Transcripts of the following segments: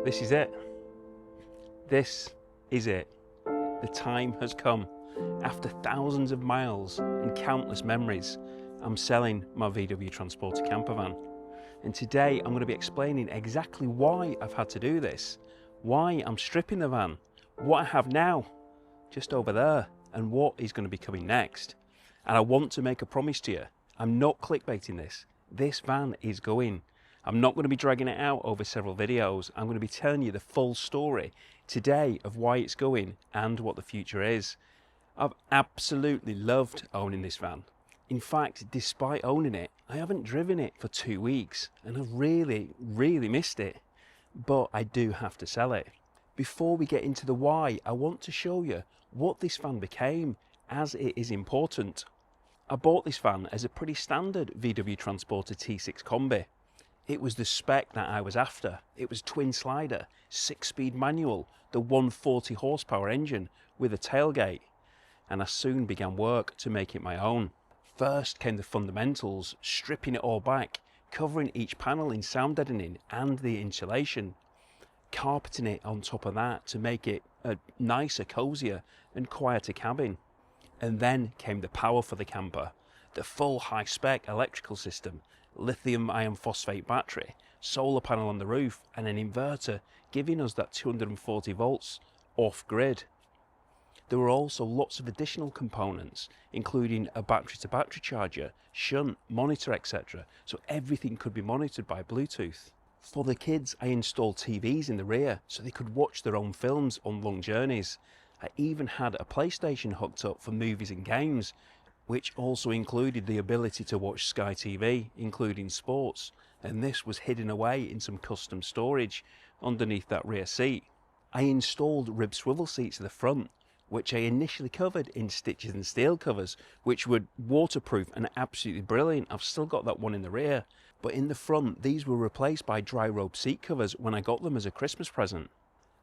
This is it. This is it. The time has come. After thousands of miles and countless memories, I'm selling my VW Transporter campervan. And today I'm going to be explaining exactly why I've had to do this, why I'm stripping the van, what I have now, just over there, and what is going to be coming next. And I want to make a promise to you. I'm not clickbaiting this. This van is going. I'm not going to be dragging it out over several videos. I'm going to be telling you the full story today of why it's going and what the future is. I've absolutely loved owning this van. In fact, despite owning it, I haven't driven it for 2 weeks and I've really missed it. But I do have to sell it. Before we get into the why, I want to show you what this van became, as it is important. I bought this van as a pretty standard VW Transporter T6 Kombi. It was the spec that I was after. It was twin slider, 6-speed manual, the 140 horsepower engine with a tailgate. And I soon began work to make it my own. First came the fundamentals, stripping it all back, covering each panel in sound deadening and the insulation, carpeting it on top of that to make it a nicer, cozier and quieter cabin. And then came the power for the camper, the full high-spec electrical system, lithium iron phosphate battery, solar panel on the roof and an inverter giving us that 240 volts off-grid. There were also lots of additional components, including a battery-to-battery charger, shunt, monitor, etc. So everything could be monitored by Bluetooth. For the kids, I installed TVs in the rear so they could watch their own films on long journeys. I even had a PlayStation hooked up for movies and games, which also included the ability to watch Sky TV, including sports, and this was hidden away in some custom storage underneath that rear seat. I installed rib swivel seats at the front, which I initially covered in stitches and steel covers, which were waterproof and absolutely brilliant. I've still got that one in the rear, but in the front, these were replaced by dry robe seat covers when I got them as a Christmas present.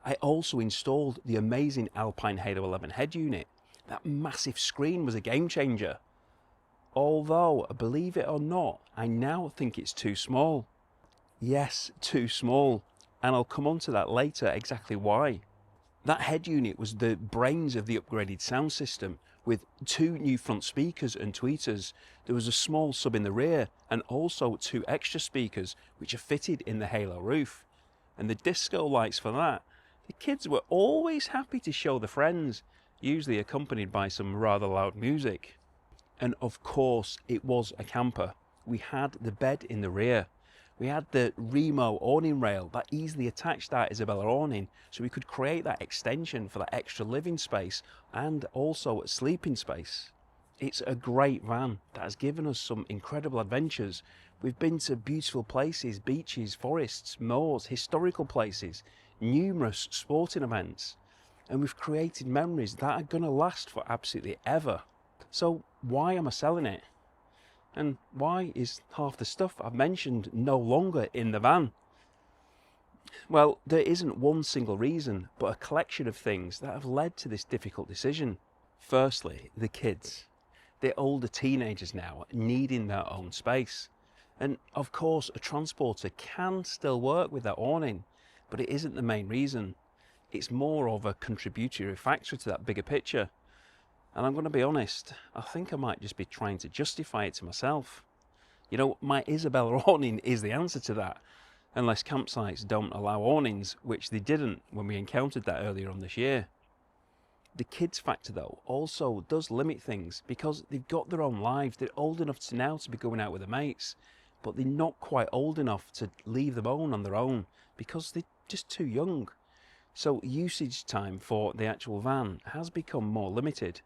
I also installed the amazing Alpine Halo 11 head unit. That massive screen was a game changer. Although, believe it or not, I now think it's too small. Yes, too small. And I'll come on to that later, exactly why. That head unit was the brains of the upgraded sound system, with 2 new front speakers and tweeters. There was a small sub in the rear, and also 2 extra speakers, which are fitted in the Halo roof. And the disco lights for that. The kids were always happy to show the friends, usually accompanied by some rather loud music. And of course, it was a camper. We had the bed in the rear. We had the Remo awning rail that easily attached that Isabella awning, so we could create that extension for that extra living space and also a sleeping space. It's a great van that has given us some incredible adventures. We've been to beautiful places, beaches, forests, moors, historical places, numerous sporting events, and we've created memories that are going to last for absolutely ever. So why am I selling it? And why is half the stuff I've mentioned no longer in the van? Well, there isn't one single reason, but a collection of things that have led to this difficult decision. Firstly, the kids. They're older teenagers now, needing their own space. And of course, a transporter can still work with that awning, but it isn't the main reason. It's more of a contributory factor to that bigger picture. And I'm going to be honest, I think I might just be trying to justify it to myself. You know, my Isabella awning is the answer to that, unless campsites don't allow awnings, which they didn't when we encountered that earlier on this year. The kids factor though also does limit things because they've got their own lives. They're old enough to now to be going out with their mates, but they're not quite old enough to leave them on their own because they're just too young. So usage time for the actual van has become more limited.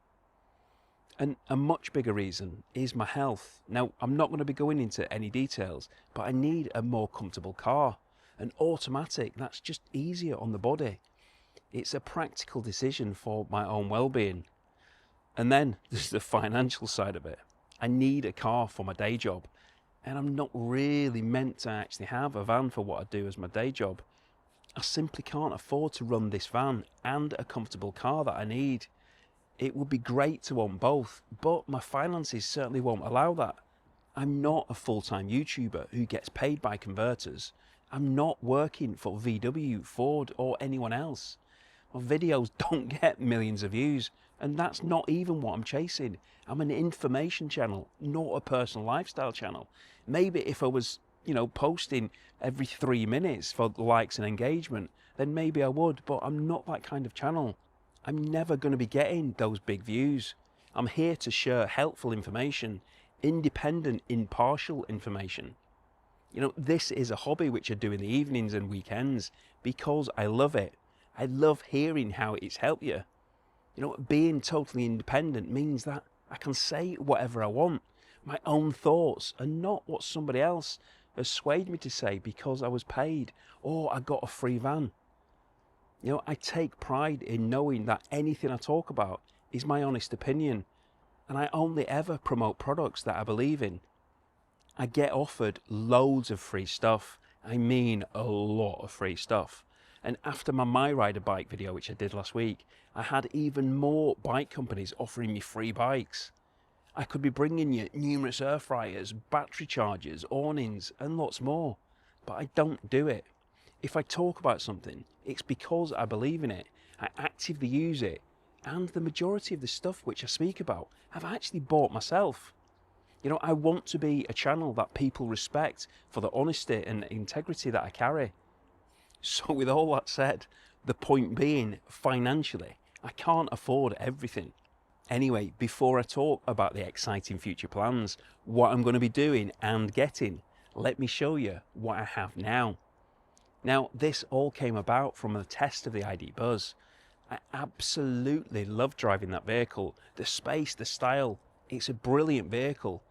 And a much bigger reason is my health. Now, I'm not going to be going into any details, but I need a more comfortable car. An automatic that's just easier on the body. It's a practical decision for my own well-being. And then there's the financial side of it. I need a car for my day job. And I'm not really meant to actually have a van for what I do as my day job. I simply can't afford to run this van and a comfortable car that I need. It would be great to own both, but my finances certainly won't allow that. I'm not a full-time YouTuber who gets paid by converters. I'm not working for VW, Ford, or anyone else. My videos don't get millions of views, and that's not even what I'm chasing. I'm an information channel, not a personal lifestyle channel. Maybe if I was, posting every 3 minutes for likes and engagement, then maybe I would, but I'm not that kind of channel. I'm never going to be getting those big views. I'm here to share helpful information, independent, impartial information. This is a hobby which I do in the evenings and weekends because I love it. I love hearing how it's helped you. Being totally independent means that I can say whatever I want, my own thoughts, and not what somebody else has swayed me to say because I was paid or I got a free van. I take pride in knowing that anything I talk about is my honest opinion, and I only ever promote products that I believe in. I get offered loads of free stuff. I mean a lot of free stuff. And after my Rider bike video, which I did last week, I had even more bike companies offering me free bikes. I could be bringing you numerous air fryers, battery chargers, awnings, and lots more. But I don't do it. If I talk about something, it's because I believe in it. I actively use it. And the majority of the stuff which I speak about, I've actually bought myself. I want to be a channel that people respect for the honesty and integrity that I carry. So with all that said, the point being, financially, I can't afford everything. Anyway, before I talk about the exciting future plans, what I'm going to be doing and getting, let me show you what I have now. Now, this all came about from a test of the ID Buzz. I absolutely love driving that vehicle. The space, the style, it's a brilliant vehicle.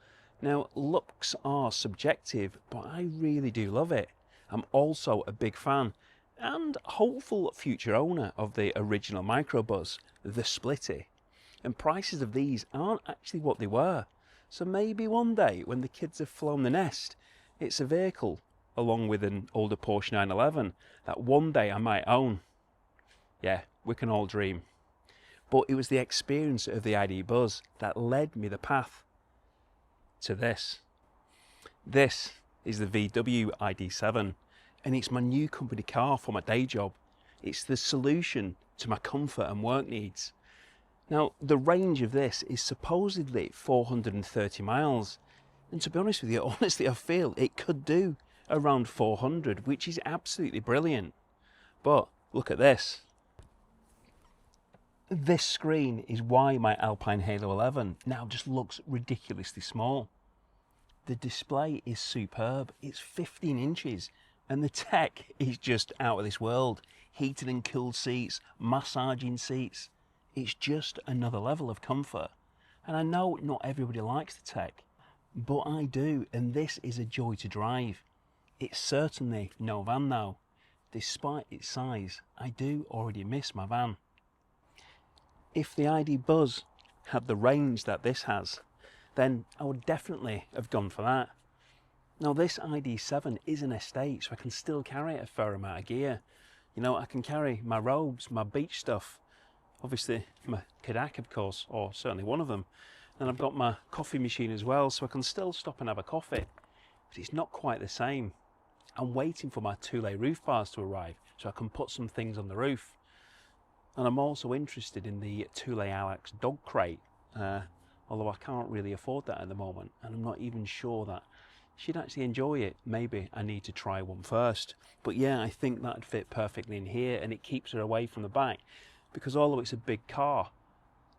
Now, looks are subjective, but I really do love it. I'm also a big fan and hopeful future owner of the original microbus, the Splitty. And prices of these aren't actually what they were. So maybe one day when the kids have flown the nest, it's a vehicle, along with an older Porsche 911, that one day I might own. Yeah, we can all dream. But it was the experience of the ID Buzz that led me the path to this. This is the VW ID.7, and it's my new company car for my day job. It's the solution to my comfort and work needs. Now, the range of this is supposedly 430 miles, and to be honest with you, honestly, I feel it could do around 400, which is absolutely brilliant. But look at this. This screen is why my Alpine Halo 11 now just looks ridiculously small. The display is superb. It's 15 inches and the tech is just out of this world. Heated and cooled seats, massaging seats. It's just another level of comfort. And I know not everybody likes the tech, but I do, and this is a joy to drive. It's certainly no van now. Despite its size, I do already miss my van. If the ID Buzz had the range that this has, then I would definitely have gone for that. Now, this ID.7 is an estate, so I can still carry a fair amount of gear. I can carry my robes, my beach stuff, obviously my Kodak, of course, or certainly one of them. And I've got my coffee machine as well, so I can still stop and have a coffee. But it's not quite the same. I'm waiting for my Thule roof bars to arrive, so I can put some things on the roof. And I'm also interested in the Thule Alex dog crate, although I can't really afford that at the moment, and I'm not even sure that she'd actually enjoy it. Maybe I need to try one first. But yeah, I think that'd fit perfectly in here, and it keeps her away from the back, because although it's a big car,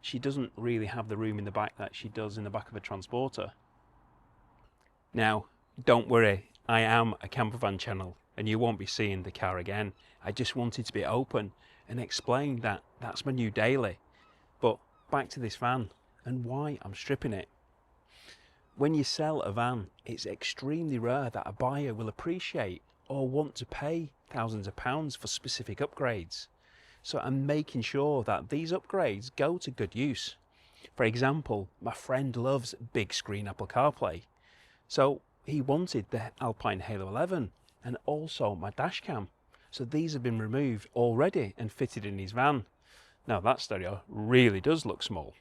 she doesn't really have the room in the back that she does in the back of a Transporter. Now, don't worry, I am a Campervan channel, and you won't be seeing the car again. I just wanted to be open and explain that that's my new daily. But back to this van and why I'm stripping it. When you sell a van, it's extremely rare that a buyer will appreciate or want to pay thousands of pounds for specific upgrades. So I'm making sure that these upgrades go to good use. For example, my friend loves big screen Apple CarPlay. So he wanted the Alpine Halo 11 and also my dash cam. So these have been removed already and fitted in his van. Now that stereo really does look small.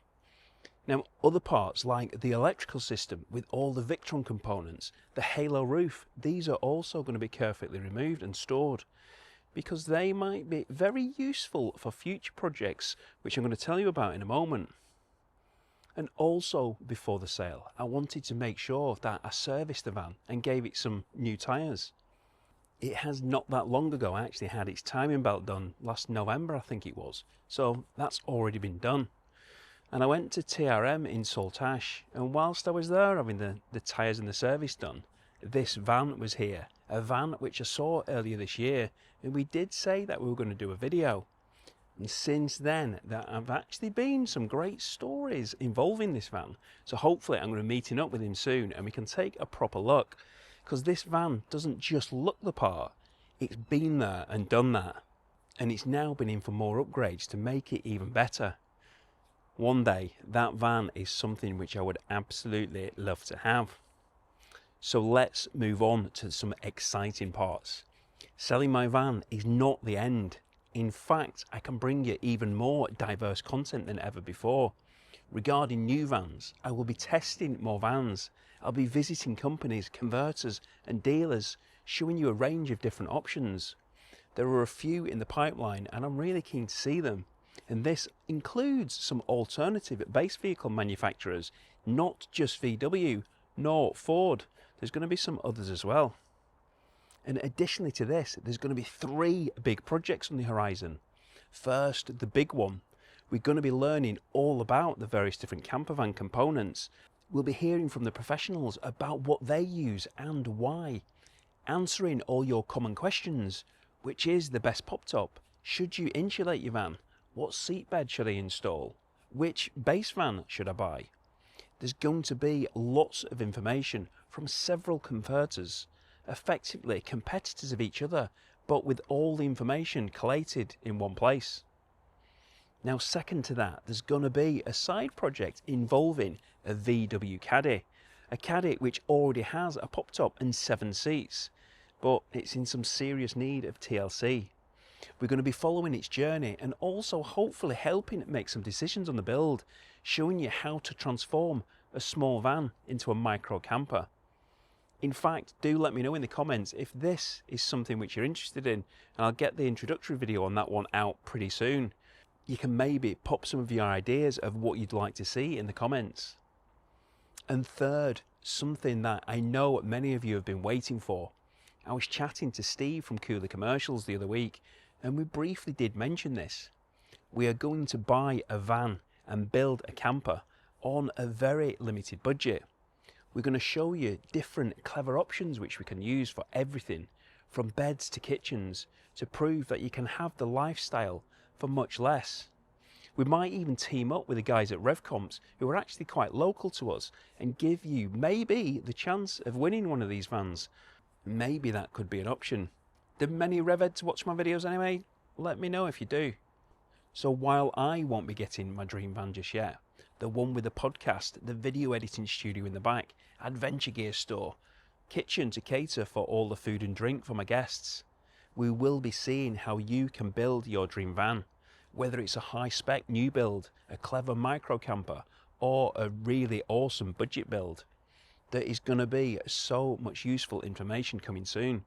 Now, other parts like the electrical system with all the Victron components, the Halo roof, these are also going to be carefully removed and stored because they might be very useful for future projects, which I'm going to tell you about in a moment. And also before the sale, I wanted to make sure that I serviced the van and gave it some new tyres. It has not that long ago actually had its timing belt done, last November I think it was, so that's already been done. And I went to TRM in Saltash, and whilst I was there having the tyres and the service done, this van was here, a van which I saw earlier this year, and we did say that we were going to do a video. And since then, there have actually been some great stories involving this van, so hopefully I'm going to be meeting up with him soon and we can take a proper look, because this van doesn't just look the part, it's been there and done that, and it's now been in for more upgrades to make it even better. One day, that van is something which I would absolutely love to have. So let's move on to some exciting parts. Selling my van is not the end. In fact, I can bring you even more diverse content than ever before. Regarding new vans, I will be testing more vans. I'll be visiting companies, converters and dealers, showing you a range of different options. There are a few in the pipeline and I'm really keen to see them. And this includes some alternative base vehicle manufacturers, not just VW, nor Ford. There's going to be some others as well. And additionally to this, there's going to be 3 big projects on the horizon. First, the big one. We're going to be learning all about the various different campervan components. We'll be hearing from the professionals about what they use and why. Answering all your common questions. Which is the best pop top? Should you insulate your van? What seatbed should I install? Which base van should I buy? There's going to be lots of information from several converters, effectively competitors of each other, but with all the information collated in one place. Now, second to that, there's going to be a side project involving a VW Caddy, a Caddy which already has a pop top and 7 seats, but it's in some serious need of TLC. We're going to be following its journey and also hopefully helping it make some decisions on the build, showing you how to transform a small van into a micro camper. In fact, do let me know in the comments if this is something which you're interested in, and I'll get the introductory video on that one out pretty soon. You can maybe pop some of your ideas of what you'd like to see in the comments. And third, something that I know many of you have been waiting for. I was chatting to Steve from Cooler Commercials the other week, and we briefly did mention this. We are going to buy a van and build a camper on a very limited budget. We're going to show you different clever options which we can use for everything, from beds to kitchens, to prove that you can have the lifestyle for much less. We might even team up with the guys at RevComps, who are actually quite local to us, and give you maybe the chance of winning one of these vans. Maybe that could be an option. Do many RevEds watch my videos anyway? Let me know if you do. So while I won't be getting my dream van just yet, the one with the podcast, the video editing studio in the back, adventure gear store, kitchen to cater for all the food and drink for my guests, we will be seeing how you can build your dream van, whether it's a high-spec new build, a clever micro camper, or a really awesome budget build. There is going to be so much useful information coming soon.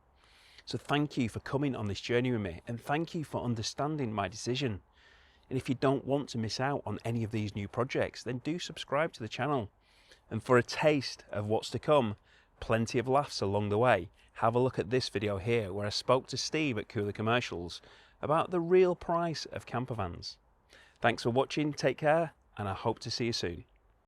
So thank you for coming on this journey with me, and thank you for understanding my decision. And if you don't want to miss out on any of these new projects, then do subscribe to the channel. And for a taste of what's to come, plenty of laughs along the way, have a look at this video here where I spoke to Steve at Cooler Commercials about the real price of campervans. Thanks for watching, take care, and I hope to see you soon.